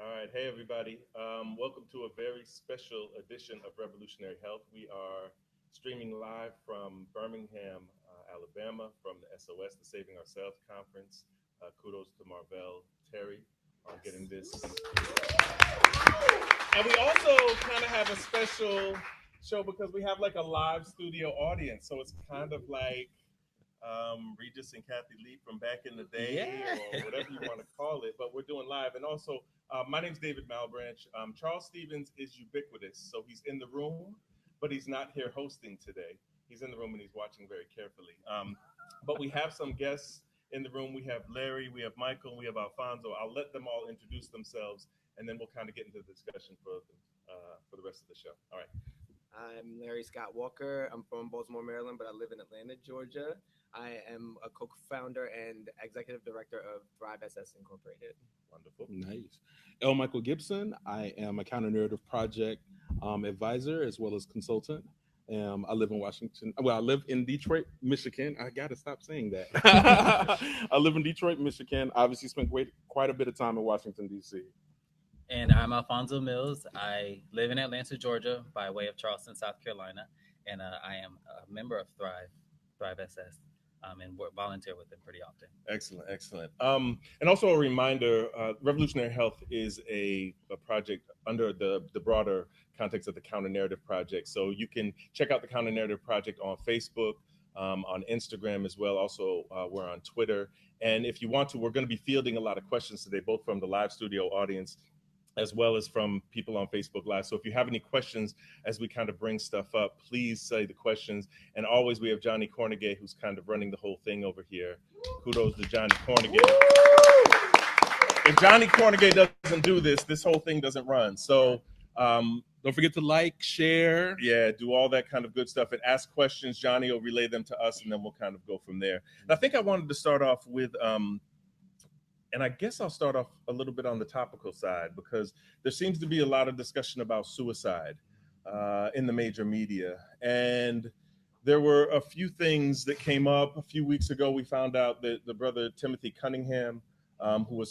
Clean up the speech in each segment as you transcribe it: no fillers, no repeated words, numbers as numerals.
All right. Hey, everybody. Welcome to a very special edition of Revolutionary Health. We are streaming live from Birmingham, Alabama, from the SOS, the Saving Ourselves Conference. Kudos to Marvell Terry on getting this. And we also kind of have a special show because we have like a live studio audience. So it's kind of like Regis and Kathy Lee from back in the day, or whatever you want to call it. But we're doing live. And also, my name's David Malebranche. Charles Stevens is ubiquitous. So he's in the room, but he's not here hosting today. He's in the room and he's watching very carefully. But we have some guests in the room. We have Larry, we have Michael, we have Alphonso. I'll let them all introduce themselves, and then we'll kind of get into the discussion for the rest of the show. All right. I'm Larry Scott Walker. I'm from Baltimore, Maryland, but I live in Atlanta, Georgia. I am a co-founder and executive director of Thrive SS Incorporated. Wonderful. Nice. L. Michael Gipson. I am a counter-narrative project advisor as well as consultant. I live in Washington. Well, I live in Detroit, Michigan. I got to stop saying that. I live in Detroit, Michigan. Obviously spent quite a bit of time in Washington, D.C. And I'm Alphonso Mills. I live in Atlanta, Georgia, by way of Charleston, South Carolina. And I am a member of Thrive SS, and volunteer with them pretty often. Excellent, excellent. And also a reminder, Revolutionary Health is a project under the broader context of the Counter Narrative Project. So you can check out the Counter Narrative Project on Facebook, on Instagram as well. Also, we're on Twitter. And if you want to, we're going to be fielding a lot of questions today, both from the live studio audience as well as from people on Facebook Live. So if you have any questions as we kind of bring stuff up, please say the questions. And always we have Johnny Cornegay, who's kind of running the whole thing over here. Kudos to Johnny Cornegay. If Johnny Cornegay doesn't do this whole thing doesn't run. So don't forget to like, share. Yeah, do all that kind of good stuff and ask questions. Johnny will relay them to us, and then we'll kind of go from there. And I think I wanted to start off with and I guess I'll start off a little bit on the topical side, because there seems to be a lot of discussion about suicide in the major media. And there were a few things that came up. A few weeks ago, we found out that the brother Timothy Cunningham, who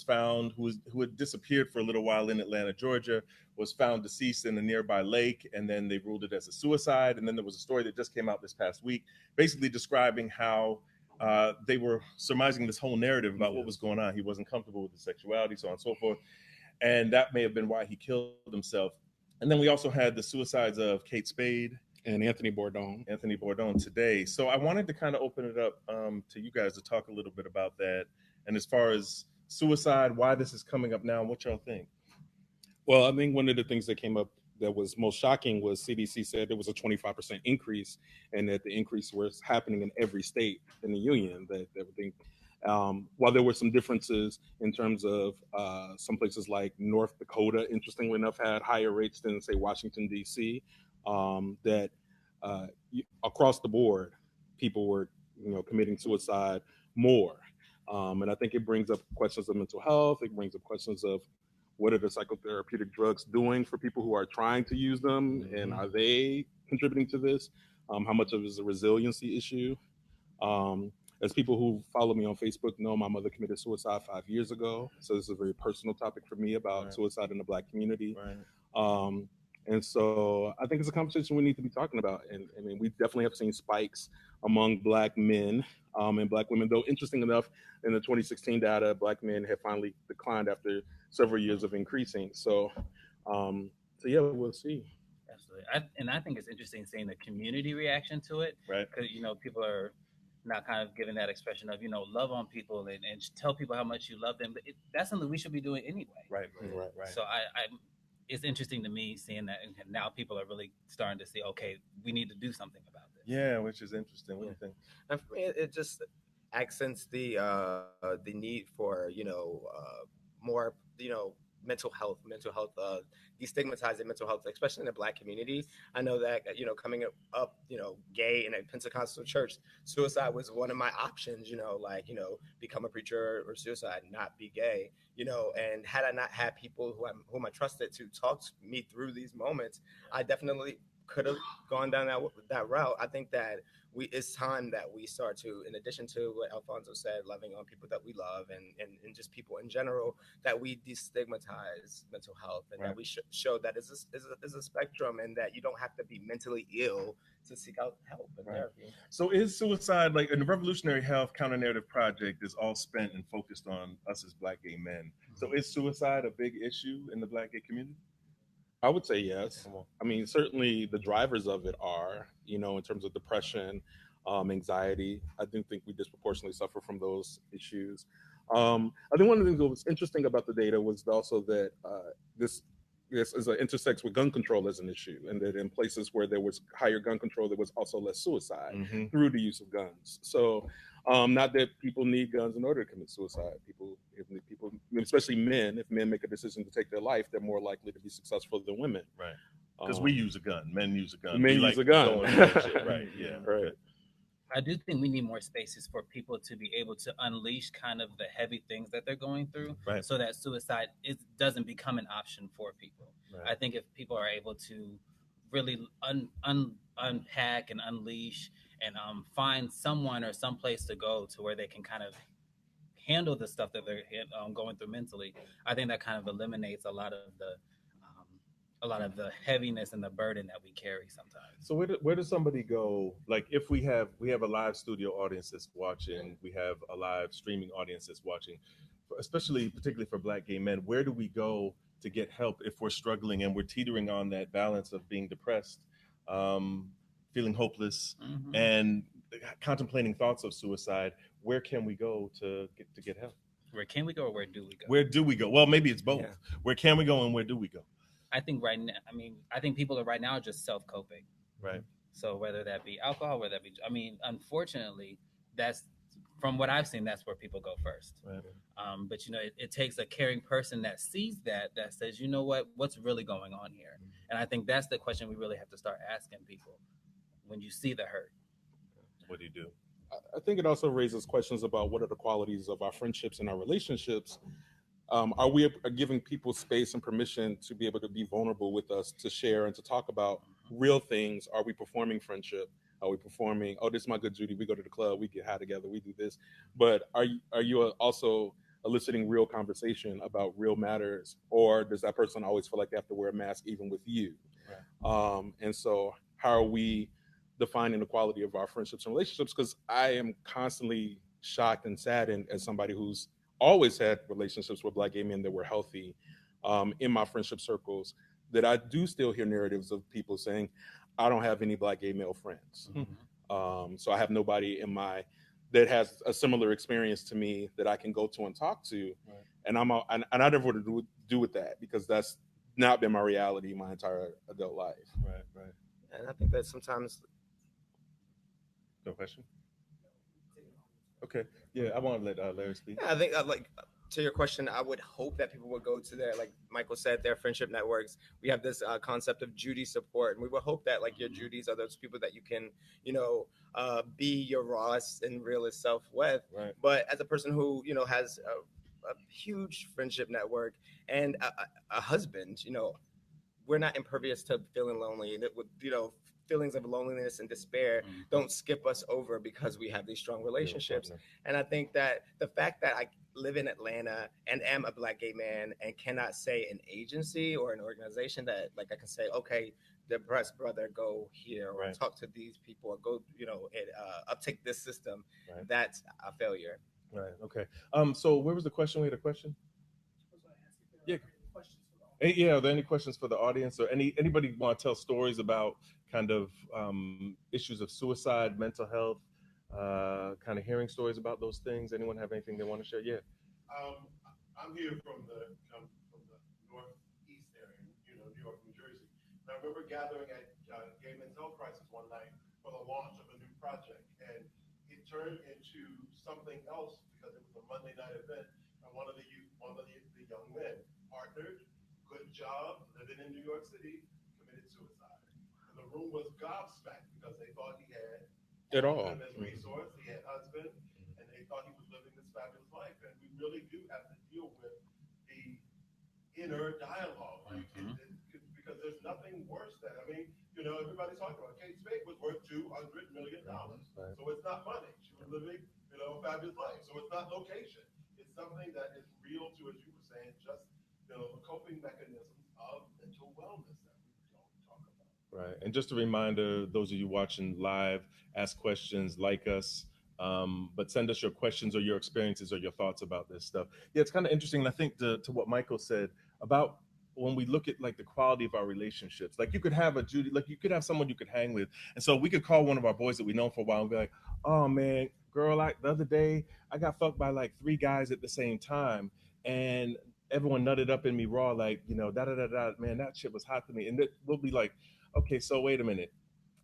had disappeared for a little while in Atlanta, Georgia, was found deceased in a nearby lake, and then they ruled it as a suicide. And then there was a story that just came out this past week, basically describing how they were surmising this whole narrative about what was going on. He wasn't comfortable with his sexuality, so on and so forth. And that may have been why he killed himself. And then we also had the suicides of Kate Spade and Anthony Bourdain today. So I wanted to kind of open it up to you guys to talk a little bit about that. And as far as suicide, why this is coming up now, and what y'all think? Well, I think one of the things that came up that was most shocking was CDC said there was a 25% increase, and that the increase was happening in every state in the union. That everything, while there were some differences in terms of some places like North Dakota, interestingly enough, had higher rates than, say, Washington, D.C., that across the board, people were committing suicide more. And I think it brings up questions of mental health. It brings up questions of what are the psychotherapeutic drugs doing for people who are trying to use them, and are they contributing to this? How much of it is a resiliency issue? As people who follow me on Facebook know, my mother committed suicide 5 years ago. So this is a very personal topic for me about suicide in the Black community. Right. And so I think it's a conversation we need to be talking about. And I mean, we definitely have seen spikes among Black men and Black women, though interesting enough, in the 2016 data, Black men have finally declined after several years of increasing. So yeah, we'll see. Absolutely. I think it's interesting seeing the community reaction to it. Right. Because, people are not kind of giving that expression of, love on people and tell people how much you love them. But that's something we should be doing anyway. Right. So it's interesting to me seeing that, and now people are really starting to see, okay, we need to do something about this. Yeah, which is interesting. What do you think? And for me, it just accents the need for more mental health, destigmatizing mental health, especially in the Black community. I know that coming up, gay in a Pentecostal church, suicide was one of my options. Become a preacher or suicide, not be gay. And had I not had people whom I trusted to talk to me through these moments, I definitely could have gone down that route. I think that it's time that we start to, in addition to what Alfonso said, loving on people that we love and just people in general, that we destigmatize mental health, and that we show that it's a spectrum, and that you don't have to be mentally ill to seek out help and therapy. So is suicide, like in the Revolutionary Health Counter Narrative Project, is all spent and focused on us as Black gay men. So is suicide a big issue in the Black gay community? I would say yes. I mean, certainly the drivers of it are, in terms of depression, anxiety. I do think we disproportionately suffer from those issues. I think one of the things that was interesting about the data was also that this is an intersects with gun control as an issue, and that in places where there was higher gun control, there was also less suicide through the use of guns. So, not that people need guns in order to commit suicide. People, especially men, if men make a decision to take their life, they're more likely to be successful than women. Right. Because we use a gun. Men use a gun. Men use a gun. Right. Yeah. Right. I do think we need more spaces for people to be able to unleash kind of the heavy things that they're going through, so that suicide doesn't become an option for people. Right. I think if people are able to really unpack and unleash and find someone or some place to go to where they can kind of handle the stuff that they're going through mentally, I think that kind of eliminates a lot of the heaviness and the burden that we carry sometimes. So where does somebody go? Like if we have a live studio audience that's watching, we have a live streaming audience that's watching, particularly for Black gay men, where do we go to get help if we're struggling and we're teetering on that balance of being depressed, feeling hopeless, and contemplating thoughts of suicide? Where can we go to get help? Where can we go, or where do we go? Where do we go? Well, maybe it's both. Yeah. Where can we go and where do we go? I think right now, I think people right now are just self-coping. Right. So whether that be alcohol, whether that be, unfortunately, that's, from what I've seen, that's where people go first. Right. But it takes a caring person that sees that says, what's really going on here? And I think that's the question we really have to start asking people when you see the hurt. What do you do? I think it also raises questions about what are the qualities of our friendships and our relationships. Are we giving people space and permission to be able to be vulnerable with us, to share and to talk about real things? Are we performing friendship? Are we performing, oh, this is my good Judy, we go to the club, we get high together, we do this? But are you also eliciting real conversation about real matters? Or does that person always feel like they have to wear a mask even with you? Right. And so how are we defining the quality of our friendships and relationships? Because I am constantly shocked and saddened as somebody who's always had relationships with Black gay men that were healthy in my friendship circles, that I do still hear narratives of people saying, I don't have any Black gay male friends. So I have nobody that has a similar experience to me that I can go to and talk to. Right. And I never want to do with that, because that's not been my reality my entire adult life. Right. And I think that sometimes. No question? Okay. Yeah, I want to let Larry speak. Yeah, I think to your question, I would hope that people would go to their, like Michael said, their friendship networks. We have this concept of Judy support, and we would hope that your Judys are those people that you can, be your rawest and realest self with. Right. But as a person who, has a huge friendship network and a husband, we're not impervious to feeling lonely, and it would, feelings of loneliness and despair don't skip us over because we have these strong relationships. And I think that the fact that I live in Atlanta and am a Black gay man and cannot say an agency or an organization that I can say, okay, depressed brother, go here, or talk to these people, or go, uptake this system, that's a failure. Right. Okay. So where was the question? We had a question? Yeah. Yeah. Are there any questions for the audience, or anybody want to tell stories about kind of issues of suicide, mental health, kind of hearing stories about those things? Anyone have anything they want to share? Yeah. I'm here from the northeast area, New York, New Jersey. And I remember gathering at Gay Men's Health Crisis one night for the launch of a new project, and it turned into something else because it was a Monday night event, and one of the young men partnered, good job, living in New York City, committed suicide. And the room was gobsmacked because they thought he had it all him as a resource, he had husband, and they thought he was living this fabulous life. And we really do have to deal with the inner dialogue, because there's nothing worse than, You know, everybody's talking about Kate Spade was worth $200 million. Right. So it's not money. She was living, you know, a fabulous life. So it's not location. It's something that is real to, as you were saying, just, you know, the coping mechanisms of mental wellness that we don't talk about. Right. And just a reminder, those of you watching live, ask questions, like us, but send us your questions or your experiences or your thoughts about this stuff. Yeah, it's kind of interesting. And I think to what Michael said about when we look at like the quality of our relationships, like you could have a Judy, like you could have someone you could hang with. And so we could call one of our boys that we know for a while and be like, oh man, girl, the other day I got fucked by like 3 guys at the same time. And everyone nutted up in me raw, like, you know, man, that shit was hot to me. And we'll be like, okay, so wait a minute.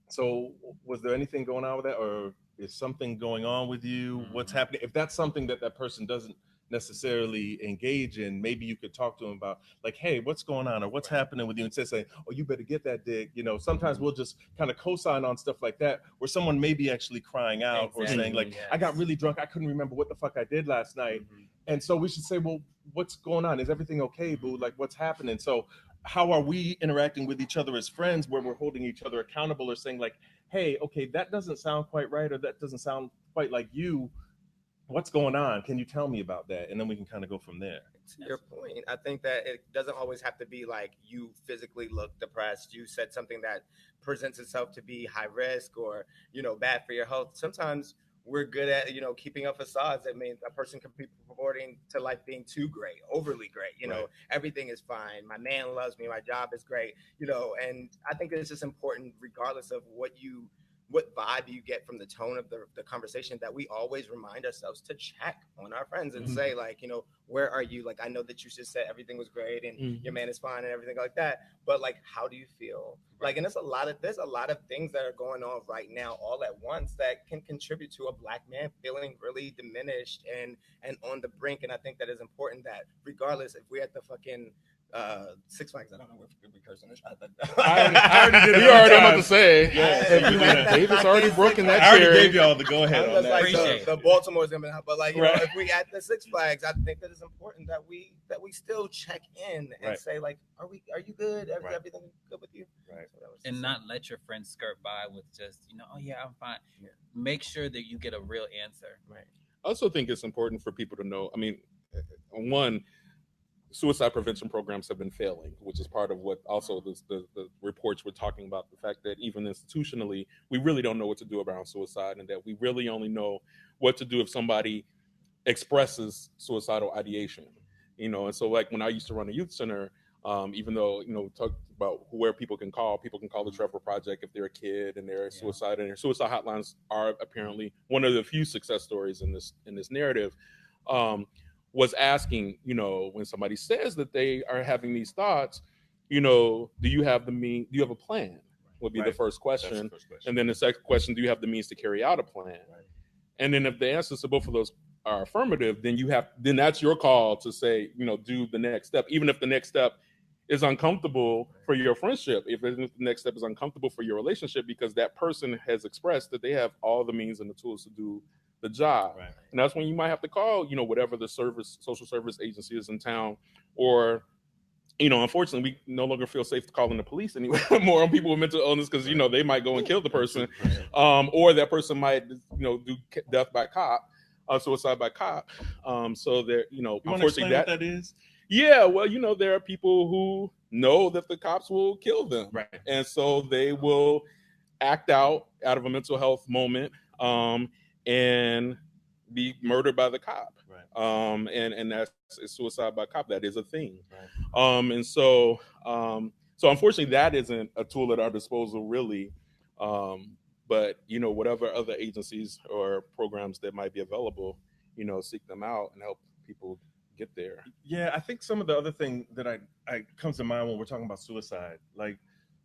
So was there anything going on with that, or is something going on with you? What's happening? If that's something that person doesn't necessarily engage in, maybe you could talk to them about like, hey, what's going on, or what's happening with you, instead of saying, oh, you better get that dick. You know, sometimes we'll just kind of co-sign on stuff like that where someone may be actually crying out or saying like, I got really drunk, I couldn't remember what the fuck I did last night. And so we should say, well, what's going on? Is everything okay, boo? Like, what's happening? So how are we interacting with each other as friends where we're holding each other accountable or saying like, hey, okay, that doesn't sound quite right, or that doesn't sound quite like you. What's going on? Can you tell me about that? And then we can kind of go from there. To your point, I think that it doesn't always have to be like you physically look depressed. You said something that presents itself to be high risk or, you know, bad for your health. Sometimes we're good at, you know, keeping up facades. I mean, a person could be purporting to life being too great, overly great. You know, everything is fine. My man loves me. My job is great. You know, and I think it's just important, regardless of what vibe you get from the tone of the conversation, that we always remind ourselves to check on our friends and say like, you know, where are you? Like, I know that you just said everything was great and your man is fine and everything like that, but like, how do you feel? Like, and there's a lot of things that are going on right now all at once that can contribute to a Black man feeling really diminished and on the brink. And I think that is important that regardless if we're at the fucking Six Flags, I don't know if we curse on this. I already did. You already about to say. Yeah, David's already broken that I already chair. gave y'all the go ahead on that. Like the Baltimore's gonna be out, but like, you know, if we at the Six Flags, I think that it's important that we still check in and say like, are you good? Everything good with you? Right. So and not let your friends skirt by with just, you know, oh yeah, I'm fine. Yeah. Make sure that you get a real answer. Right. I also think it's important for people to know. I mean, one, suicide prevention programs have been failing, which is part of what also the reports were talking about, the fact that even institutionally, we really don't know what to do around suicide, and that we really only know what to do if somebody expresses suicidal ideation. You know, and so like when I used to run a youth center, even though, you know, we talked about where people can call the Trevor Project if they're a kid and they're suicide, and their suicide hotlines are apparently one of the few success stories in this narrative. Was asking, you know, when somebody says that they are having these thoughts, you know, do you have a plan? Would be the first question. And then the second question, do you have the means to carry out a plan? Right. And then if the answers to both of those are affirmative, then that's your call to say, you know, do the next step, even if the next step is uncomfortable for your friendship, if the next step is uncomfortable for your relationship, because that person has expressed that they have all the means and the tools to do the job. Right. And that's when you might have to call, you know, whatever the social service agency is in town, or, you know, unfortunately, we no longer feel safe calling the police anymore on people with mental illness, because, you know, they might go and kill the person, or that person might, you know, do death by cop, suicide by cop. So there, you know, you unfortunately what that is. Yeah, well, you know, there are people who know that the cops will kill them, right? And so they will act out of a mental health moment, and be murdered by the cop. Right. And that's suicide by cop. That is a thing. Right. And so unfortunately that isn't a tool at our disposal really. But, you know, whatever other agencies or programs that might be available, you know, seek them out and help people get there. Yeah, I think some of the other thing that I comes to mind when we're talking about suicide, like,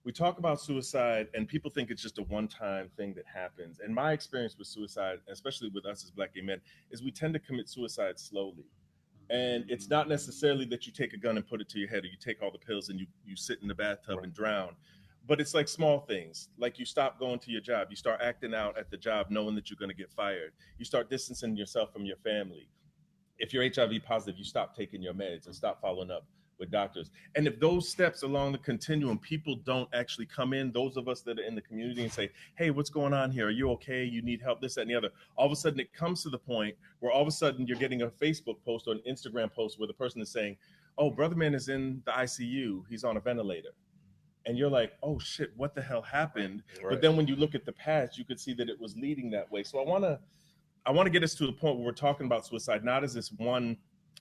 we talk about suicide and people think it's just a one-time thing that happens. And my experience with suicide, especially with us as Black gay men, is we tend to commit suicide slowly. And it's not necessarily that you take a gun and put it to your head, or you take all the pills and you sit in the bathtub and drown. But it's like small things, like you stop going to your job. You start acting out at the job knowing that you're going to get fired. You start distancing yourself from your family. If you're HIV positive, you stop taking your meds and stop following up with doctors. And if those steps along the continuum, people don't actually come in, those of us that are in the community, and say, hey, what's going on here? Are you okay? You need help, this, that, and the other. All of a sudden it comes to the point where all of a sudden you're getting a Facebook post or an Instagram post where the person is saying, oh, brother man is in the ICU. He's on a ventilator. And you're like, oh shit, what the hell happened? Right. But then when you look at the past, you could see that it was leading that way. So I want to get us to the point where we're talking about suicide, not as this one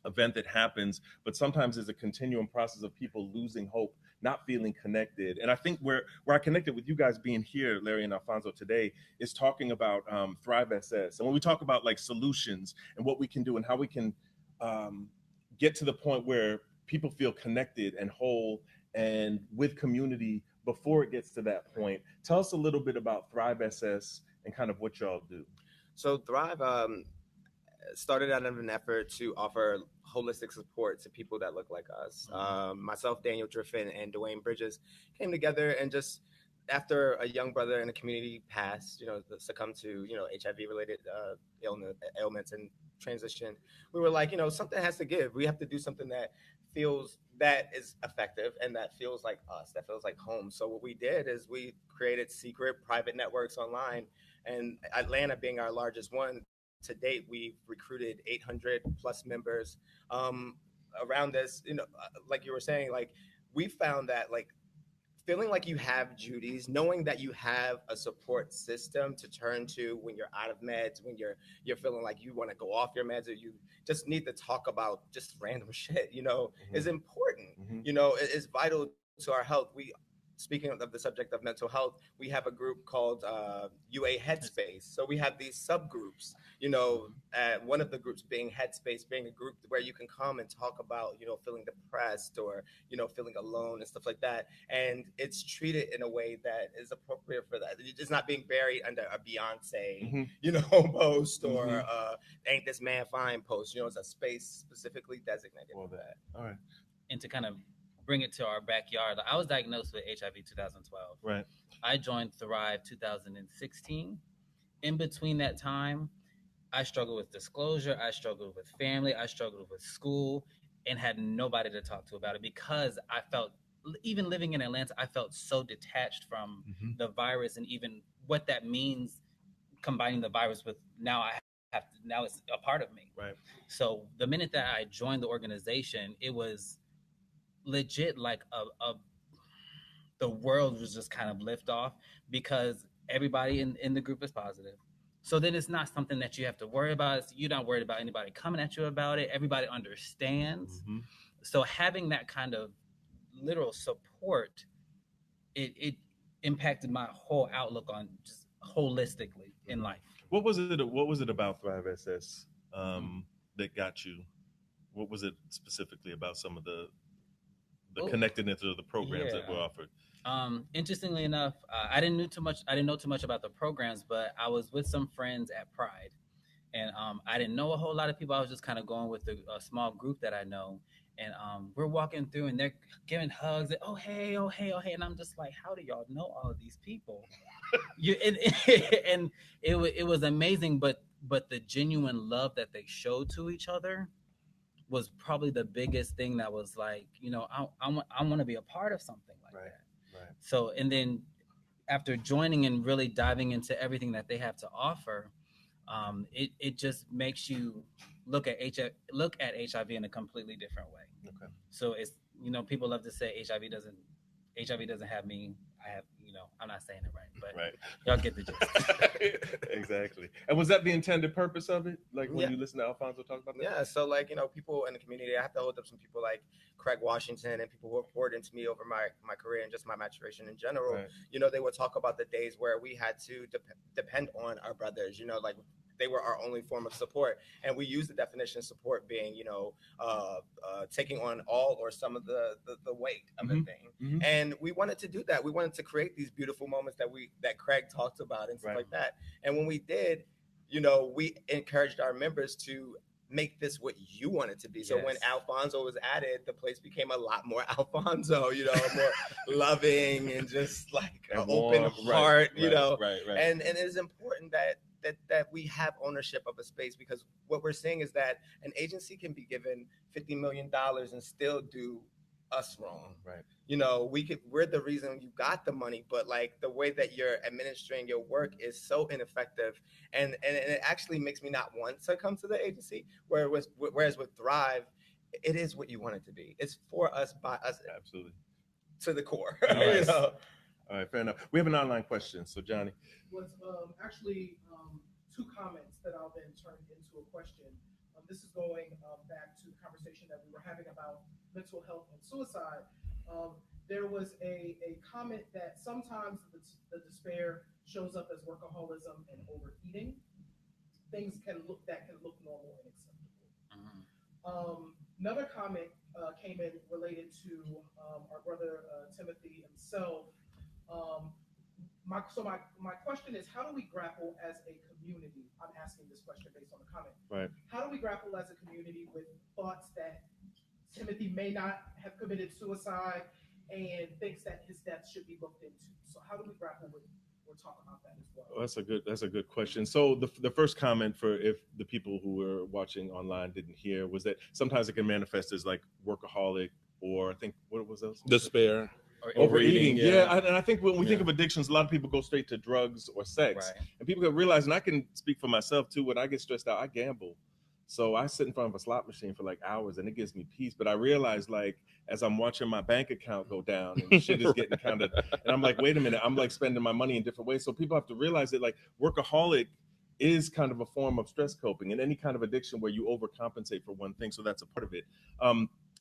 event that happens, but sometimes as a continuum process of people losing hope, not feeling connected. And I think where I connected with you guys being here, Larry and Alphonso, today is talking about Thrive SS. And when we talk about like solutions and what we can do and how we can get to the point where people feel connected and whole and with community before it gets to that point. Tell us a little bit about Thrive SS and kind of what y'all do. So Thrive started out of an effort to offer holistic support to people that look like us. Myself, Daniel Driffin, and Dwayne Bridges came together, and just after a young brother in the community passed, succumbed to, HIV-related ailments and transition, we were like, something has to give. We have to do something that is effective and that feels like us, that feels like home. So what we did is we created secret private networks online, and Atlanta being our largest one. To date, we've recruited 800 plus members around this. Like you were saying, like we found that like feeling like you have duties, knowing that you have a support system to turn to when you're out of meds, when you're feeling like you want to go off your meds, or you just need to talk about just random shit, is important. It is vital to our health. Speaking of the subject of mental health, we have a group called UA Headspace. So we have these subgroups, one of the groups being Headspace, being a group where you can come and talk about, feeling depressed or, feeling alone and stuff like that. And it's treated in a way that is appropriate for that. It's not being buried under a Beyonce, post or Ain't This Man Fine post. It's a space specifically designated for that. All right. And to kind of bring it to our backyard, I was diagnosed with HIV 2012. Right. I joined Thrive 2016. In between that time, I struggled with disclosure, I struggled with family, I struggled with school, and had nobody to talk to about it because I felt, even living in Atlanta, I felt so detached from the virus and even what that means, combining the virus with now it's a part of me. Right. So the minute that I joined the organization, it was legit like the world was just kind of lift off because everybody in the group is positive. So then it's not something that you have to worry about. You're not worried about anybody coming at you about it. Everybody understands. So having that kind of literal support, it impacted my whole outlook on just holistically in life. What was it about Thrive SS that got you? What was it specifically about some of the connectedness of the programs that were offered? Interestingly enough, I didn't know too much about the programs, but I was with some friends at Pride, and I didn't know a whole lot of people. I was just kind of going with a small group that I know, and we're walking through, and they're giving hugs, and oh hey, and I'm just like, how do y'all know all of these people? And it was amazing, but the genuine love that they showed to each other was probably the biggest thing that was like, I want to be a part of something like that. Right. So, and then after joining and really diving into everything that they have to offer, it just makes you look at HIV in a completely different way. Okay. So it's, people love to say HIV doesn't have me. I have, I'm not saying it right, but y'all get the gist. Exactly. And was that the intended purpose of it? Like when you listen to Alphonso talk about that? Yeah. So like, people in the community, I have to hold up some people like Craig Washington and people who have poured into me over my career and just my maturation in general. Right. They would talk about the days where we had to depend on our brothers, like they were our only form of support. And we use the definition of support being, taking on all or some of the weight of the thing. And we wanted to do that. We wanted to create these beautiful moments that Craig talked about and stuff like that. And when we did, we encouraged our members to make this what you want it to be. So when Alphonso was added, the place became a lot more Alphonso, more loving and just like an open heart, Right. And it is important that we have ownership of a space, because what we're seeing is that an agency can be given $50 million and still do us wrong. Right. You know, we're the reason you got the money, but like the way that you're administering your work is so ineffective, and it actually makes me not want to come to the agency. Whereas with Thrive, it is what you want it to be. It's for us, by us, Absolutely. to the core. Yes. You know? All right, fair enough. We have an online question. So Johnny. Was actually two comments that I'll then turn into a question. This is going back to the conversation that we were having about mental health and suicide. There was a comment that sometimes the despair shows up as workaholism and overeating. Things can look normal and acceptable. Another comment came in related to our brother Timothy himself. My question is, how do we grapple as a community? I'm asking this question based on the comment. Right. How do we grapple as a community with thoughts that Timothy may not have committed suicide and thinks that his death should be looked into? So how do we grapple with or talk about that as well? That's a good question. So the first comment, for if the people who were watching online didn't hear, was that sometimes it can manifest as like workaholic, or I think, what was those? Despair. Overeating. Yeah. And I think when we think of addictions, a lot of people go straight to drugs or sex. Right. And people can realize, and I can speak for myself too, when I get stressed out, I gamble. So I sit in front of a slot machine for like hours and it gives me peace. But I realize, like, as I'm watching my bank account go down and shit is getting kind of, and I'm like, wait a minute, I'm like spending my money in different ways. So people have to realize that, like, workaholic is kind of a form of stress coping, and any kind of addiction where you overcompensate for one thing. So that's a part of it.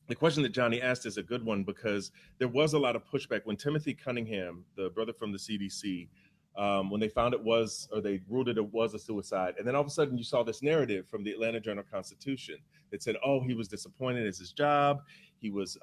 The question that Johnny asked is a good one, because there was a lot of pushback when Timothy Cunningham, the brother from the CDC, when they found they ruled it was a suicide. And then all of a sudden you saw this narrative from the Atlanta Journal-Constitution that said, oh, he was disappointed in his job. He was,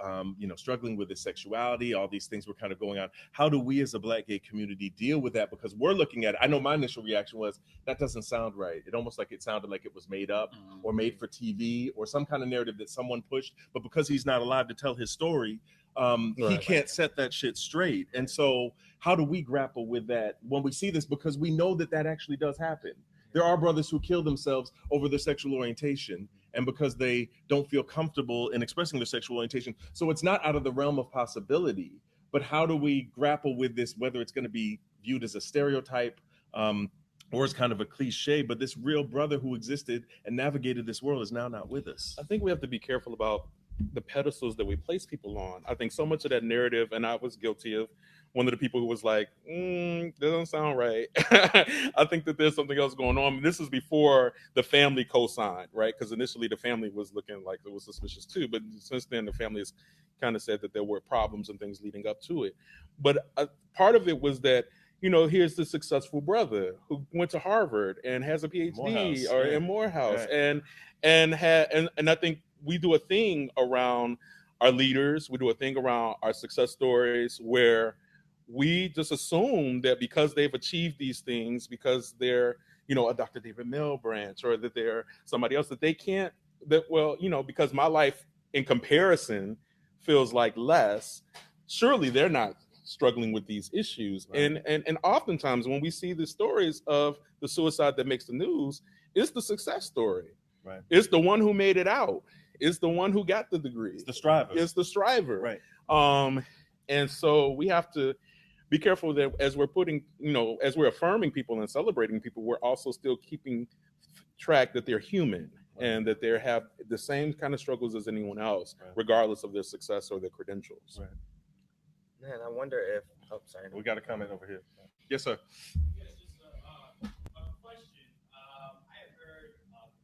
struggling with his sexuality. All these things were kind of going on. How do we as a Black gay community deal with that? Because we're looking at it. I know my initial reaction was, that doesn't sound right. It almost like it sounded like it was made up or made for TV or some kind of narrative that someone pushed. But because he's not allowed to tell his story, he can't set that shit straight. And so how do we grapple with that when we see this? Because we know that actually does happen. There are brothers who kill themselves over their sexual orientation, and because they don't feel comfortable in expressing their sexual orientation. So it's not out of the realm of possibility. But how do we grapple with this, whether it's going to be viewed as a stereotype or as kind of a cliche, but this real brother who existed and navigated this world is now not with us? I think we have to be careful about the pedestals that we place people on. I think so much of that narrative, and I was guilty of one of the people who was like, that doesn't sound right. I think that there's something else going on. This is before the family co-signed, right? Because initially the family was looking like it was suspicious too. But since then, the family has kind of said that there were problems and things leading up to it. But part of it was that, here's the successful brother who went to Harvard and has a PhD in Morehouse. Right. And I think we do a thing around our leaders. We do a thing around our success stories where we just assume that because they've achieved these things, because they're, a Dr. David Malebranche, or that they're somebody else, that they can't, because my life in comparison feels like less, surely they're not struggling with these issues. Right. And oftentimes when we see the stories of the suicide that makes the news, it's the success story. Right. It's the one who made it out. It's the one who got the degree. It's the striver. It's the striver. Right. And so we have to be careful that as we're as we're affirming people and celebrating people, we're also still keeping track that they're human, right, and that they have the same kind of struggles as anyone else, right, regardless of their success or their credentials. Right. Man, I wonder if, sorry. We got a comment over here. Yes, sir. Yes, just a question. I had heard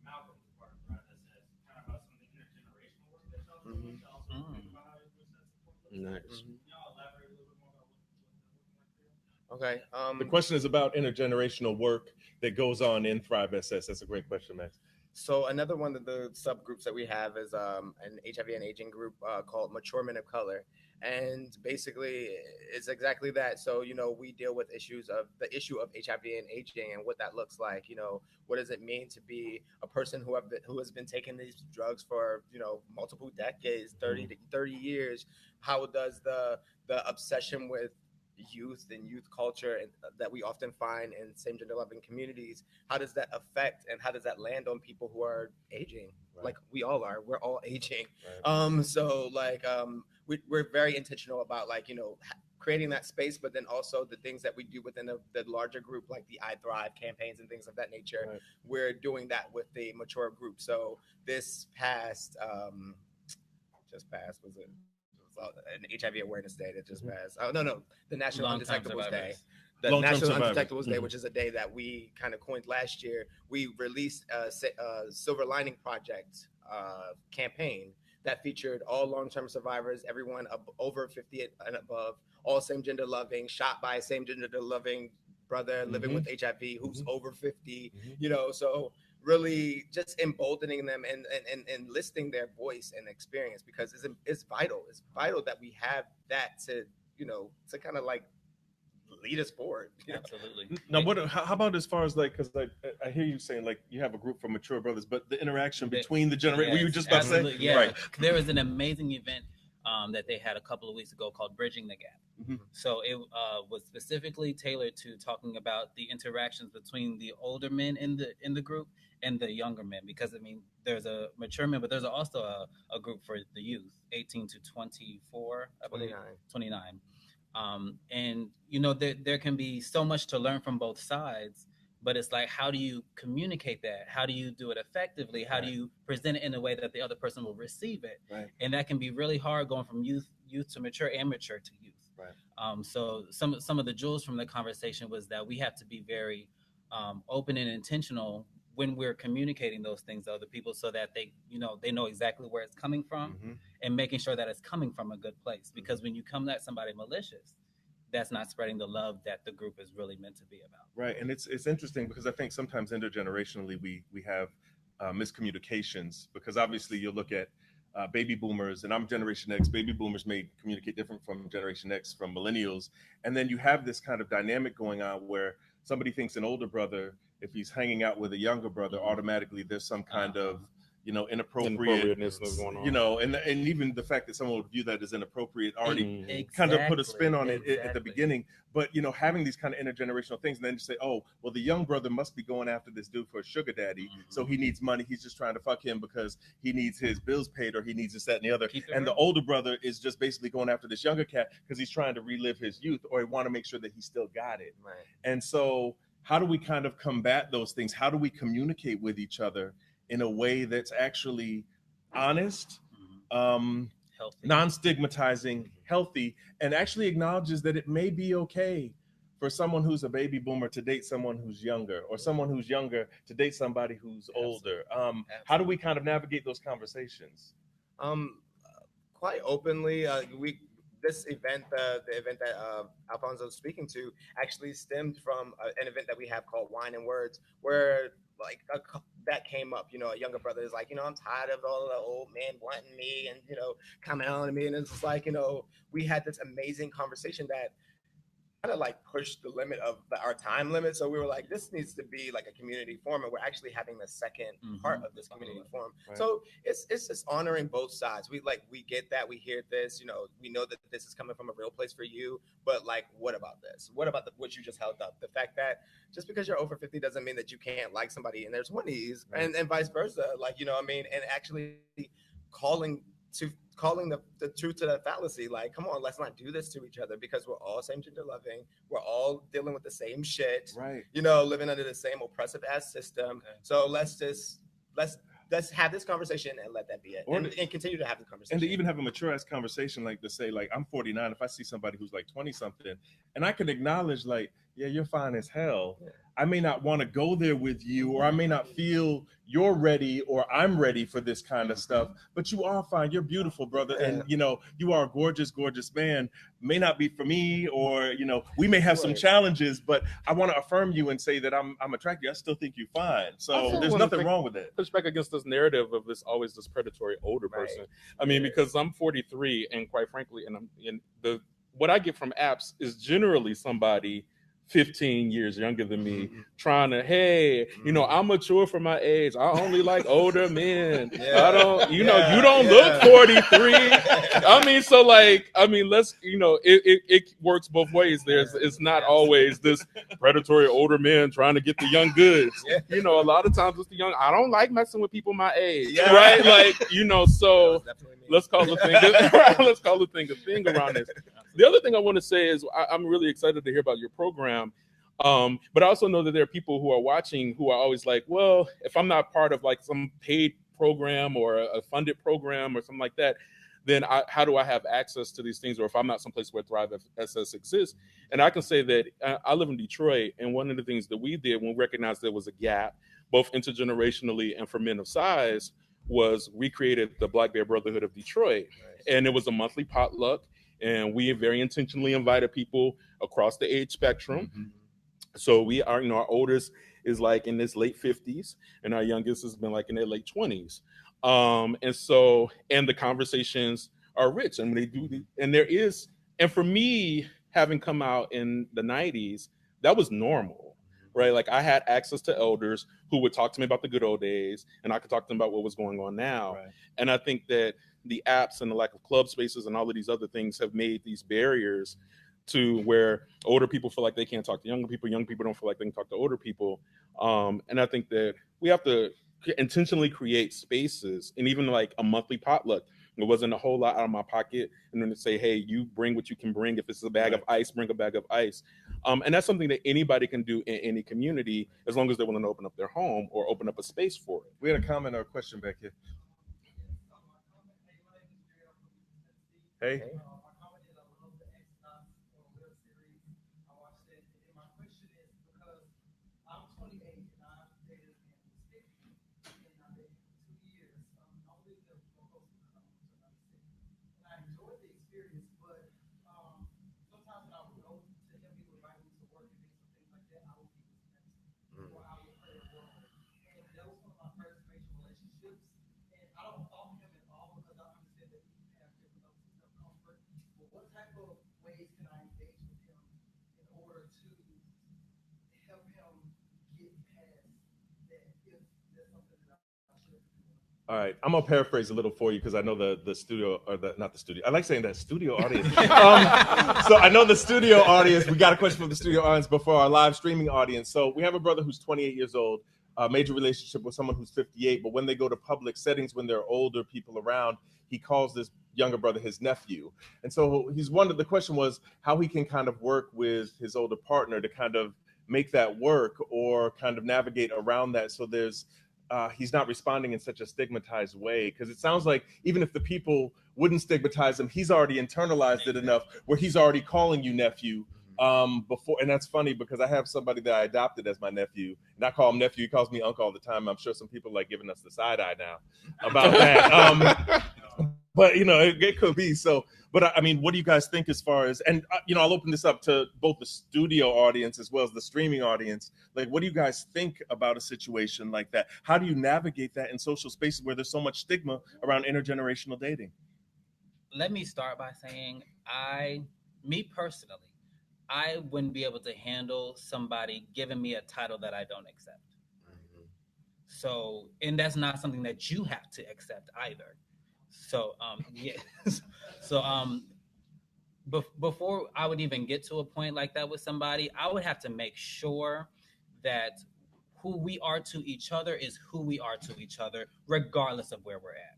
Malcolm's part, right, that says kind of about some of the intergenerational work that y'all doing. Nice. Y'all elaborate a little bit more about what like there? Okay. The question is about intergenerational work that goes on in Thrive SS. That's a great question, Max. So another one of the subgroups that we have is an HIV and aging group called Mature Men of Color. And basically it's exactly that. So, we deal with the issue of HIV and aging and what that looks like. What does it mean to be a person who has been taking these drugs for, multiple decades, 30 years? How does the obsession with youth and youth culture that we often find in same gender loving communities, how does that affect and how does that land on people who are aging? Right. Like we all are, we're all aging. Right. we're very intentional about like, creating that space, but then also the things that we do within the larger group, like the I Thrive campaigns and things of that nature. Right. We're doing that with the mature group. So this past, was it? An HIV awareness day that just passed. Oh, no, the National Long-term Undetectables Day. survivors. The Long-term National survivors. Undetectables Day, which is a day that we kind of coined last year. We released a Silver Lining Project campaign that featured all long-term survivors, everyone over 50 and above, all same-gender loving, shot by a same-gender loving brother living with HIV who's over 50, so really just emboldening them and listing their voice and experience, because it's vital. It's vital that we have that to kind of like lead us forward. Absolutely. Now, how about as far as like, because I hear you saying like you have a group for mature brothers, but the interaction between the generations, were you just about to say? Yeah. Right. There was an amazing event that they had a couple of weeks ago called Bridging the Gap. So it was specifically tailored to talking about the interactions between the older men in the group and the younger men, because I mean there's a mature men, but there's also a group for the youth, 18 to 24, I believe, 29. And there can be so much to learn from both sides, but it's like, how do you communicate that? How do you do it effectively? How do you present it in a way that the other person will receive it? Right. And that can be really hard going from youth to mature and mature to youth. Right. So some of the jewels from the conversation was that we have to be very open and intentional when we're communicating those things to other people, so that they know exactly where it's coming from, and making sure that it's coming from a good place. Because when you come at somebody malicious, that's not spreading the love that the group is really meant to be about. Right. And it's interesting because I think sometimes intergenerationally we have miscommunications, because obviously you'll look at baby boomers, and I'm Generation X. Baby boomers may communicate different from Generation X, from millennials. And then you have this kind of dynamic going on where somebody thinks an older brother, if he's hanging out with a younger brother, automatically there's some kind of inappropriateness going on. And even the fact that someone would view that as inappropriate already kind of put a spin on it at the beginning. But having these kind of intergenerational things, and then you say, oh, well, the young brother must be going after this dude for a sugar daddy, so he needs money. He's just trying to fuck him because he needs his bills paid, or he needs this, that, and the other. And the older brother is just basically going after this younger cat because he's trying to relive his youth, or he want to make sure that he still got it. Right. And so how do we kind of combat those things? How do we communicate with each other in a way that's actually honest, non-stigmatizing, healthy, and actually acknowledges that it may be okay for someone who's a baby boomer to date someone who's younger, or someone who's younger to date somebody who's older? How do we kind of navigate those conversations? Quite openly, this event, the event that Alphonso is speaking to, actually stemmed from an event that we have called Wine and Words, where that came up. A younger brother is like, I'm tired of all the old men wanting me and coming on to me, and it's just like, we had this amazing conversation that kind of like pushed the limit of our time limit. So we were like, this needs to be like a community forum, and we're actually having the second part of this community forum. Right. So it's just honoring both sides. We get that, we hear this, we know that this is coming from a real place for you, but like, what about this? What about what you just held up? The fact that just because you're over 50 doesn't mean that you can't like somebody in their 20s, right. and vice versa. Like, and actually calling the truth to that fallacy. Like, come on, let's not do this to each other, because we're all same gender loving. We're all dealing with the same shit, right? Living under the same oppressive ass system. Okay. So let's have this conversation and let that be it, and continue to have the conversation. And to even have a mature ass conversation, like to say, like, I'm 49. If I see somebody who's like 20 something, and I can acknowledge, like, yeah, you're fine as hell. Yeah. I may not want to go there with you, or I may not feel you're ready or I'm ready for this kind of stuff, but you are fine. You're beautiful, brother. Yeah. And, you are a gorgeous, gorgeous man. May not be for me, or, we may have some challenges, but I want to affirm you and say that I'm attracted. I still think you're fine. So there's nothing wrong with it. Push back against this narrative of this always this predatory older person. I mean, because I'm 43, and quite frankly, what I get from apps is generally somebody 15 years younger than me, trying to, hey, I'm mature for my age. I only like older men. I don't, you don't look 43. Let's, it works both ways. It's not always this predatory older men trying to get the young goods. A lot of times it's the young, I don't like messing with people my age, right? Like, so let's call the thing, let's call the thing a thing around this. The other thing I want to say is I'm really excited to hear about your program. But I also know that there are people who are watching who are always like, well, if I'm not part of like some paid program or a funded program or something like that, then how do I have access to these things? Or if I'm not someplace where Thrive SS exists? And I can say that I live in Detroit, and one of the things that we did when we recognized there was a gap, both intergenerationally and for men of size, was we created the Black Bear Brotherhood of Detroit. Nice. And it was a monthly potluck, and we very intentionally invited people across the age spectrum. Mm-hmm. So we are, our oldest is like in his late 50s, and our youngest has been like in their late 20s. And the conversations are rich, and they do, and for me, having come out in the 90s, that was normal, right? Like I had access to elders who would talk to me about the good old days, and I could talk to them about what was going on now. Right. And I think that the apps and the lack of club spaces and all of these other things have made these barriers to where older people feel like they can't talk to young people don't feel like they can talk to older people. And I think that we have to intentionally create spaces, and even like a monthly potluck. It wasn't a whole lot out of my pocket, and then to say, hey, you bring what you can bring. If it's a bag of ice, bring a bag of ice. And that's something that anybody can do in any community, as long as they're willing to open up their home or open up a space for it. We had a comment or a question back here. Hey. All right, I'm gonna paraphrase a little for you because I know the studio, or not the studio. I like saying that studio audience. So I know the studio audience. We got a question from the studio audience, but for our live streaming audience. So we have a brother who's 28 years old, major relationship with someone who's 58. But when they go to public settings, when there are older people around, he calls this younger brother his nephew. And so the question was how he can kind of work with his older partner to kind of make that work or kind of navigate around that. So he's not responding in such a stigmatized way, because it sounds like even if the people wouldn't stigmatize him, he's already internalized it enough where he's already calling you nephew before. And that's funny because I have somebody that I adopted as my nephew, and I call him nephew. He calls me uncle all the time. I'm sure some people like giving us the side eye now about that. But it could be so. But I mean, what do you guys think as far as, and I'll open this up to both the studio audience as well as the streaming audience. Like, what do you guys think about a situation like that? How do you navigate that in social spaces where there's so much stigma around intergenerational dating? Let me start by saying me personally, I wouldn't be able to handle somebody giving me a title that I don't accept. Mm-hmm. So, and that's not something that you have to accept either. So, before I would even get to a point like that with somebody, I would have to make sure that who we are to each other is who we are to each other, regardless of where we're at.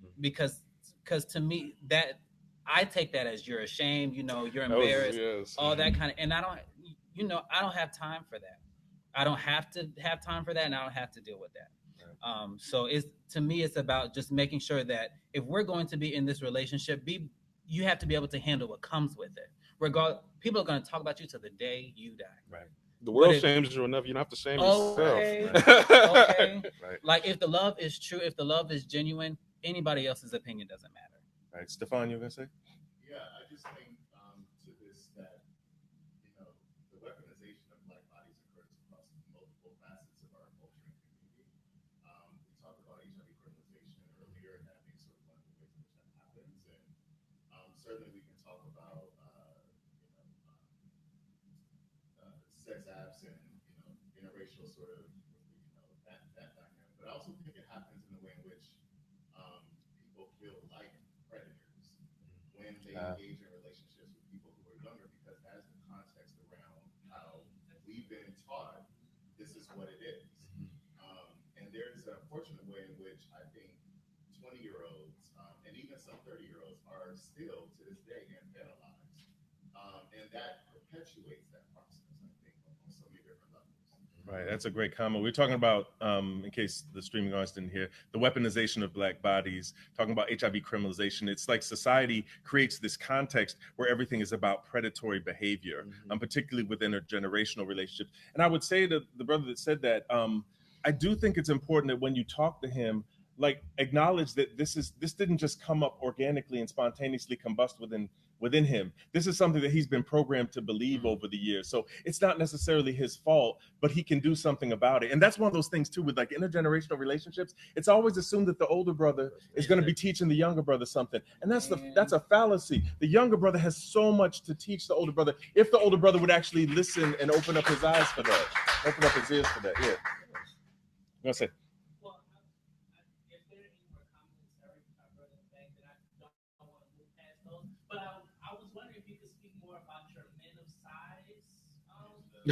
Mm-hmm. Because to me, that I take that as you're ashamed, you're embarrassed, all that kind of, and I don't have time for that. I don't have to have time for that, and I don't have to deal with that. So to me, it's about just making sure that if we're going to be in this relationship, you have to be able to handle what comes with it. People are going to talk about you to the day you die. Right. The world shames you enough. You don't have to shame yourself. Okay. Okay. Right. Like if the love is true, if the love is genuine, anybody else's opinion doesn't matter. Right. Stefan, you were going to say? Yeah, I just think to this that, the weaponization of Black bodies occurs across multiple facets of our culture and community. We talked about HIV criminalization earlier, and that being sort of one of the ways in which that happens. And certainly we can talk about racial sort of that dynamic, but I also think it happens in the way in which people feel like predators when they engage in relationships with people who are younger, because that is the context around how we've been taught this is what it is. And there's a fortunate way in which I think 20-year-olds and even some 30-year-olds are still to this day infantilized. And that perpetuates that process, I think, on so many different levels. Right, that's a great comment. We're talking about, in case the streaming audience didn't hear, the weaponization of Black bodies, talking about HIV criminalization. It's like society creates this context where everything is about predatory behavior, particularly within intergenerational relationships. And I would say to the brother that said that, I do think it's important that when you talk to him, like acknowledge that this didn't just come up organically and spontaneously combust within him. This is something that he's been programmed to believe over the years. So it's not necessarily his fault, but he can do something about it. And that's one of those things too with like intergenerational relationships. It's always assumed that the older brother is going to be teaching the younger brother something. And that's a fallacy. The younger brother has so much to teach the older brother if the older brother would actually listen and open up his eyes for that, open up his ears for that. Yeah. I'm gonna say.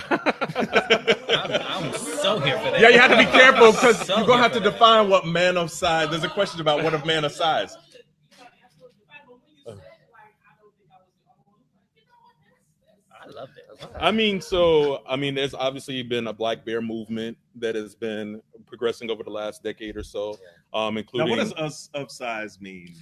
I'm so here for that. Yeah, you have to be careful because you're gonna have to define what man of size. There's a question about what a man of size. I loved it. I mean, there's obviously been a Black Bear movement that has been progressing over the last decade or so, including. Now, what does us of size mean?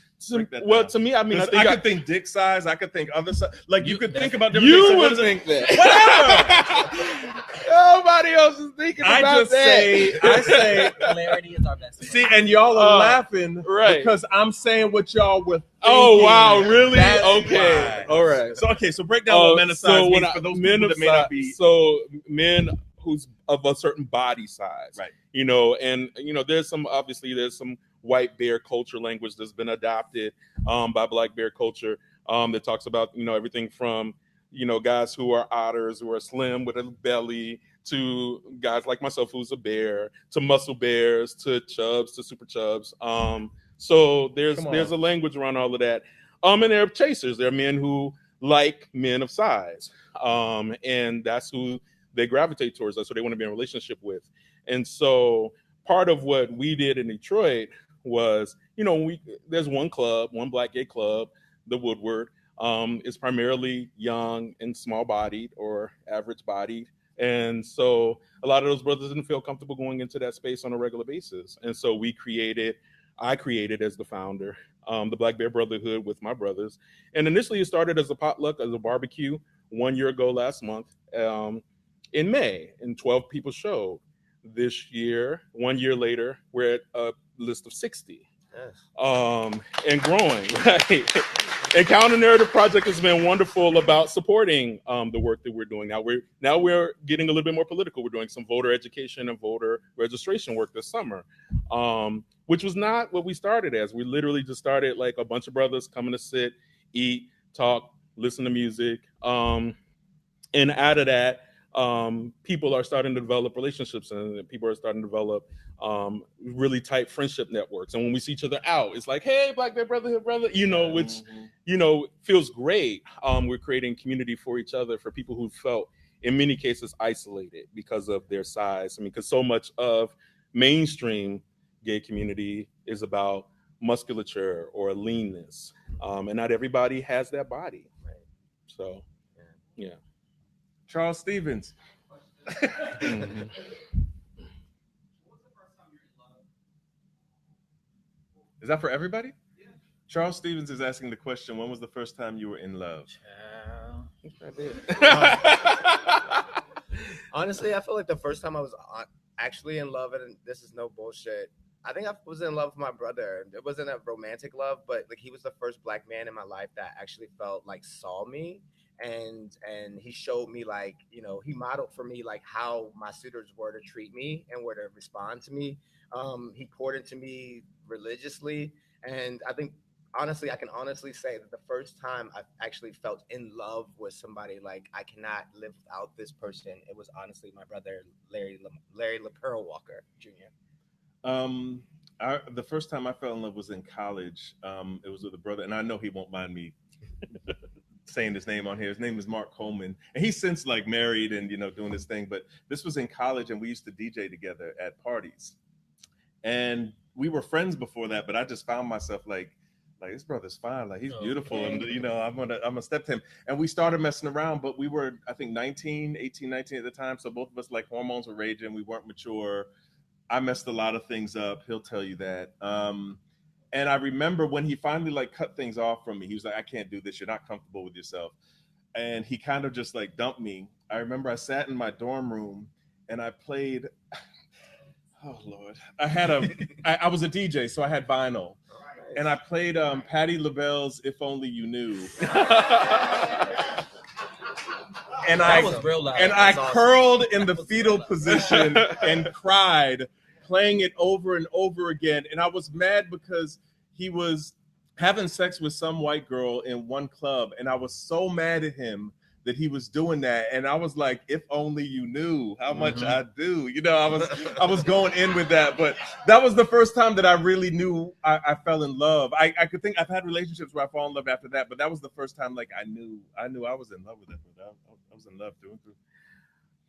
Well, to me, I mean, I could think dick size. I could think other size. Like you could think about different you things. would think that. Whatever. Nobody else is thinking about that. I say Clarity is our best. See, and y'all are laughing because I'm saying what y'all were thinking. Oh, wow, really? That's okay. why. All right. So break down what men of size means for those men people that may not be. So men who's of a certain body size. Right. And there's some white bear culture language that's been adopted by Black bear culture that talks about, everything from, guys who are otters, who are slim with a belly, to guys like myself who's a bear, to muscle bears, to chubs, to super chubs. So there's a language around all of that. And there are chasers. There are men who like men of size. And that's who they gravitate towards. That's who they want to be in a relationship with. And so part of what we did in Detroit was, there's one Black gay club, the Woodward. It's primarily young and small-bodied or average-bodied. And so a lot of those brothers didn't feel comfortable going into that space on a regular basis. And so I created as the founder, the Black Bear Brotherhood with my brothers. And initially it started as a potluck, as a barbecue 1 year ago last month in May, and 12 people showed. This year, 1 year later, we're at a list of 60. Yes. And growing. Right? And Counter Narrative Project has been wonderful about supporting the work that we're doing. Now we're getting a little bit more political. We're doing some voter education and voter registration work this summer, which was not what we started as. We literally just started like a bunch of brothers coming to sit, eat, talk, listen to music. And out of that, people are starting to develop relationships, and people are starting to develop really tight friendship networks. And when we see each other out, it's like, hey, Black Bear Brotherhood, brother, which, feels great. We're creating community for each other, for people who felt, in many cases, isolated because of their size. I mean, because so much of mainstream gay community is about musculature or leanness. And not everybody has that body. Right. So, yeah. Charles Stevens. Is that for everybody? Yeah. Charles Stevens is asking the question, when was the first time you were in love? Honestly, I feel like the first time I was actually in love, and this is no bullshit, I think I was in love with my brother. It wasn't a romantic love, but like he was the first Black man in my life that actually felt like saw me. And he showed me, like, he modeled for me like how my suitors were to treat me and were to respond to me. He poured into me religiously, and I think honestly, I can honestly say that the first time I actually felt in love with somebody, like I cannot live without this person, it was honestly my brother Larry LaPearl Walker Jr. Um, the first time I fell in love was in college. It was with a brother, and I know he won't mind me saying his name on here. His name is Mark Coleman, and he's since like married and doing his thing. But this was in college, and we used to DJ together at parties, and we were friends before that. But I just found myself like this brother's fine, like he's beautiful, and I'm gonna step to him. And we started messing around, but we were I think 18, 19 at the time, so both of us like hormones were raging. We weren't mature. I messed a lot of things up. He'll tell you that. And I remember when he finally like cut things off from me, he was like, I can't do this. You're not comfortable with yourself. And he kind of just like dumped me. I remember I sat in my dorm room and I played, oh Lord, I was a DJ, so I had vinyl. And I played Patti LaBelle's If Only You Knew. And That was real loud. And I That's awesome. curled in the fetal position and cried, playing it over and over again. And I was mad because he was having sex with some white girl in one club. And I was so mad at him that he was doing that. And I was like, if only you knew how much I do. I was going in with that. But that was the first time that I really knew I fell in love. I could think I've had relationships where I fall in love after that, but that was the first time like I knew I was in love with it. I was in love through and through.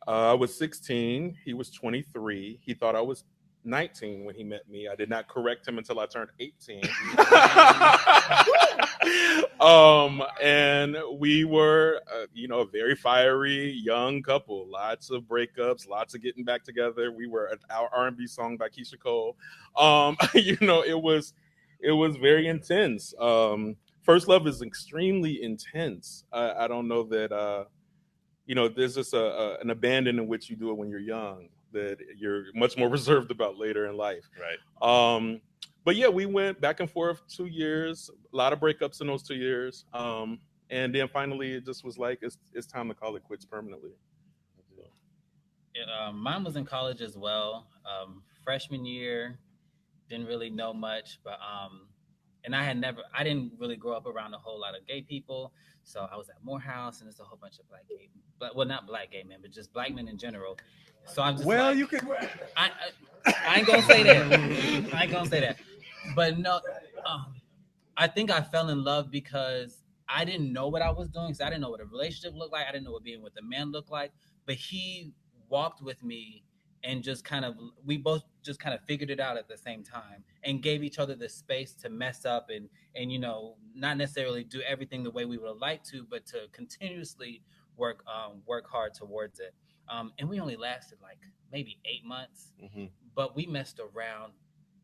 I was 16. He was 23. He thought I was 19 when he met me. I did not correct him until I turned 18. And we were, a very fiery young couple. Lots of breakups, lots of getting back together. We were our R&B song by Keisha Cole. It was very intense. First love is extremely intense. I don't know that. There's just an abandon in which you do it when you're young that you're much more reserved about later in life. Right. But yeah, we went back and forth 2 years, a lot of breakups in those 2 years. And then finally it just was like, it's time to call it quits permanently. Mine was in college as well. Freshman year, didn't really know much, but and I didn't really grow up around a whole lot of gay people. So I was at Morehouse, and there's a whole bunch of not black gay men, but just black men in general. So I'm just you can. I ain't gonna say that. I ain't gonna say that. But no, I think I fell in love because I didn't know what I was doing. So I didn't know what a relationship looked like. I didn't know what being with a man looked like. But he walked with me and we both just kind of figured it out at the same time and gave each other the space to mess up and not necessarily do everything the way we would have liked to, but to continuously work hard towards it. And we only lasted like maybe 8 months, but we messed around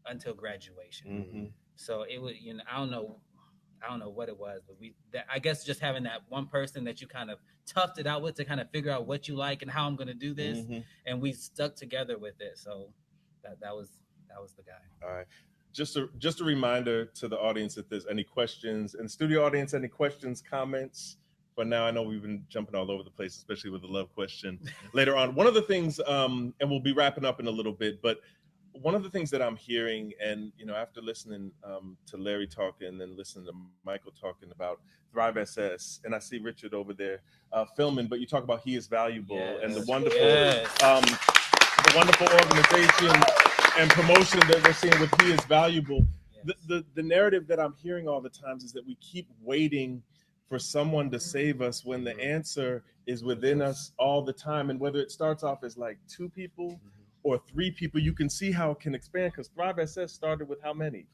until graduation. So it was, I don't know what it was, but I guess just having that one person that you kind of toughed it out with to kind of figure out what you like and how I'm going to do this, and we stuck together with it. So that was the guy. All right. Just a reminder to the audience, if there's any questions, and studio audience, any questions, comments. But now I know we've been jumping all over the place, especially with the love question later on. One of the things, and we'll be wrapping up in a little bit, but one of the things that I'm hearing, and after listening to Larry talking and then listening to Michael talking about Thrive SS, and I see Richard over there filming, but you talk about He Is Valuable and the wonderful, the wonderful organization and promotion that we're seeing with He Is Valuable. The narrative that I'm hearing all the times is that we keep waiting for someone to save us when the answer is within us all the time, and whether it starts off as like 2 people. Or 3 people, you can see how it can expand, because Thrive SS started with how many?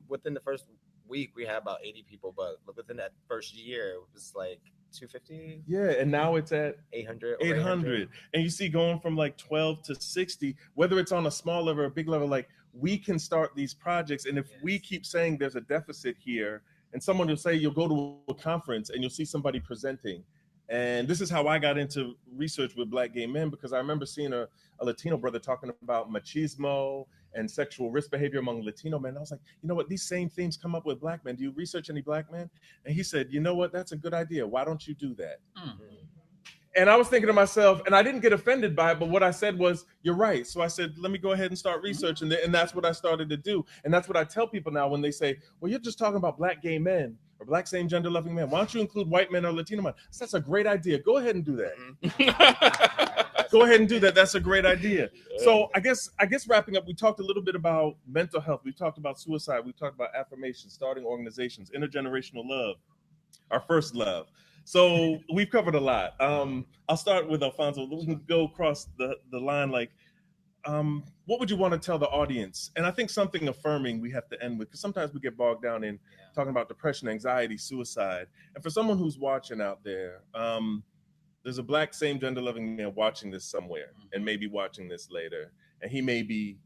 Within the first week, we had about 80 people, but within that first year, it was like 250. Yeah, and now it's at 800. 800. And you see going from like 12 to 60, whether it's on a small level or a big level, like we can start these projects. And if we keep saying there's a deficit here, and someone will say you'll go to a conference and you'll see somebody presenting. And this is how I got into research with Black gay men, because I remember seeing a Latino brother talking about machismo and sexual risk behavior among Latino men. I was like, you know what? These same themes come up with Black men. Do you research any Black men? And he said, you know what? That's a good idea. Why don't you do that? And I was thinking to myself, and I didn't get offended by it, but what I said was, you're right. So I said, let me go ahead and start researching it. And that's what I started to do. And that's what I tell people now when they say, well, you're just talking about black gay men or black same gender loving men. Why don't you include white men or Latino men? So that's a great idea. Go ahead and do that. Go ahead and do that. That's a great idea. So I guess wrapping up, we talked a little bit about mental health. We talked about suicide. We talked about affirmation, starting organizations, intergenerational love, our first love. So we've covered a lot. I'll start with Alphonso. We can go across the line. Like, what would you want to tell the audience? And I think something affirming we have to end with, because sometimes we get bogged down in talking about depression, anxiety, suicide. And for someone who's watching out there, there's a black same gender loving man watching this somewhere and maybe watching this later. And he may be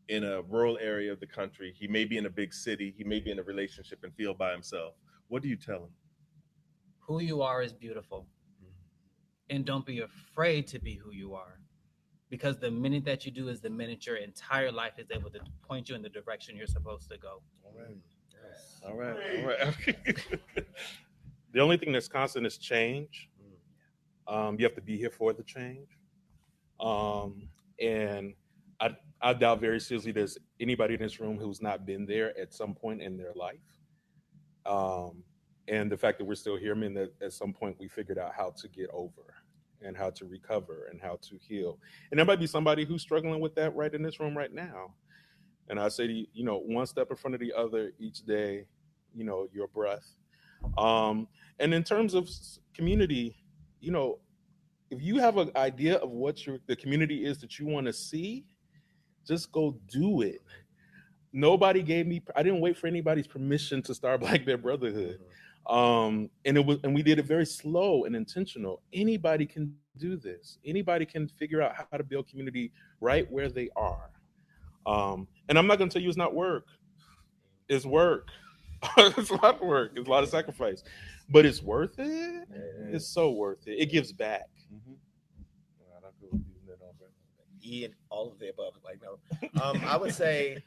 in a rural area of the country. He may be in a big city. He may be in a relationship and feel by himself. What do you tell him? Who you are is beautiful. And don't be afraid to be who you are. Because the minute that you do is the minute your entire life is able to point you in the direction you're supposed to go. All right. The only thing that's constant is change. You have to be here for the change. And I doubt very seriously there's anybody in this room who's not been there at some point in their life. And the fact that we're still here means that at some point we figured out how to get over and how to recover and how to heal. And there might be somebody who's struggling with that right in this room right now. And I say, to you, one step in front of the other each day, your breath. And in terms of community, if you have an idea of what the community is that you want to see, just go do it. I didn't wait for anybody's permission to start Black Bear Brotherhood. And we did it very slow and intentional. Anybody can do this. Anybody can figure out how to build community right where they are. And I'm not going to tell you it's not work. It's work. It's a lot of work. It's a lot of sacrifice, but it's worth it. It's so worth it. It gives back. E and all of the above. Like, no, I would say,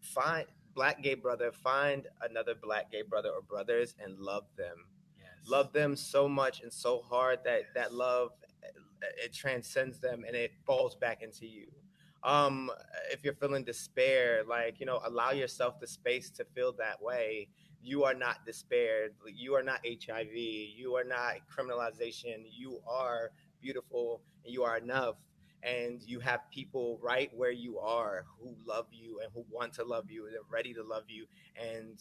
find black gay brother, find another black gay brother or brothers and love them. Yes. Love them so much and so hard that love, it transcends them and it falls back into you. If you're feeling despair, allow yourself the space to feel that way. You are not despair. You are not HIV. You are not criminalization. You are beautiful and you are enough. And you have people right where you are who love you and who want to love you and they're ready to love you. And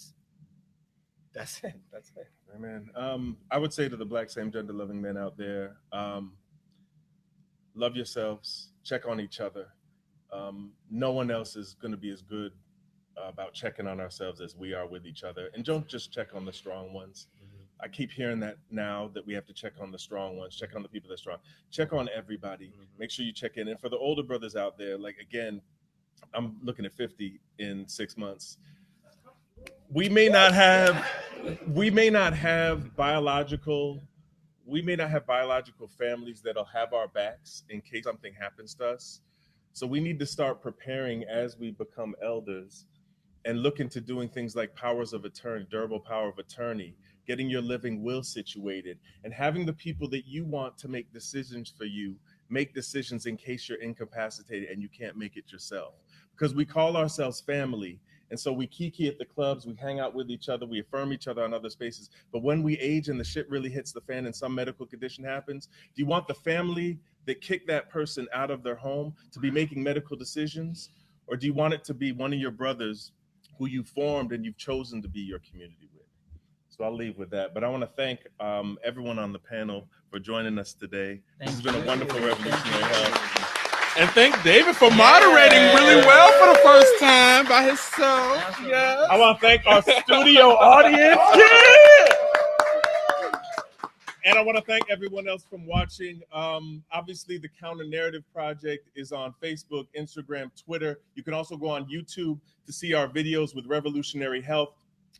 that's it. That's it. Amen. I would say to the black same gender loving men out there, love yourselves, check on each other. No one else is going to be as good about checking on ourselves as we are with each other. And don't just check on the strong ones. I keep hearing that now, that we have to check on the strong ones, check on the people that are strong, check on everybody. Make sure you check in. And for the older brothers out there, again, I'm looking at 50 in 6 months. We may not have biological families that'll have our backs in case something happens to us. So we need to start preparing as we become elders and look into doing things like powers of attorney, durable power of attorney, getting your living will situated, and having the people that you want to make decisions for you make decisions in case you're incapacitated and you can't make it yourself. Because we call ourselves family, and so we kiki at the clubs, we hang out with each other, we affirm each other on other spaces. But when we age and the shit really hits the fan and some medical condition happens, do you want the family that kicked that person out of their home to be making medical decisions? Or do you want it to be one of your brothers who you formed and you've chosen to be your community with? So I'll leave with that. But I want to thank everyone on the panel for joining us today. This has been a wonderful Revolutionary Health. And thank David for moderating really well for the first time by himself. Yes. I want to thank our studio audience. And I want to thank everyone else from watching. Obviously, the Counter Narrative Project is on Facebook, Instagram, Twitter. You can also go on YouTube to see our videos with Revolutionary Health.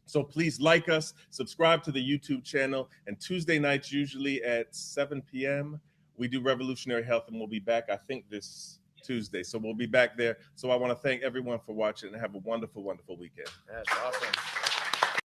So please like us, subscribe to the YouTube channel, and Tuesday nights, usually at 7 p.m., we do Revolutionary Health, and we'll be back, I think, this Tuesday. So we'll be back there. So I want to thank everyone for watching and have a wonderful, wonderful weekend. That's awesome.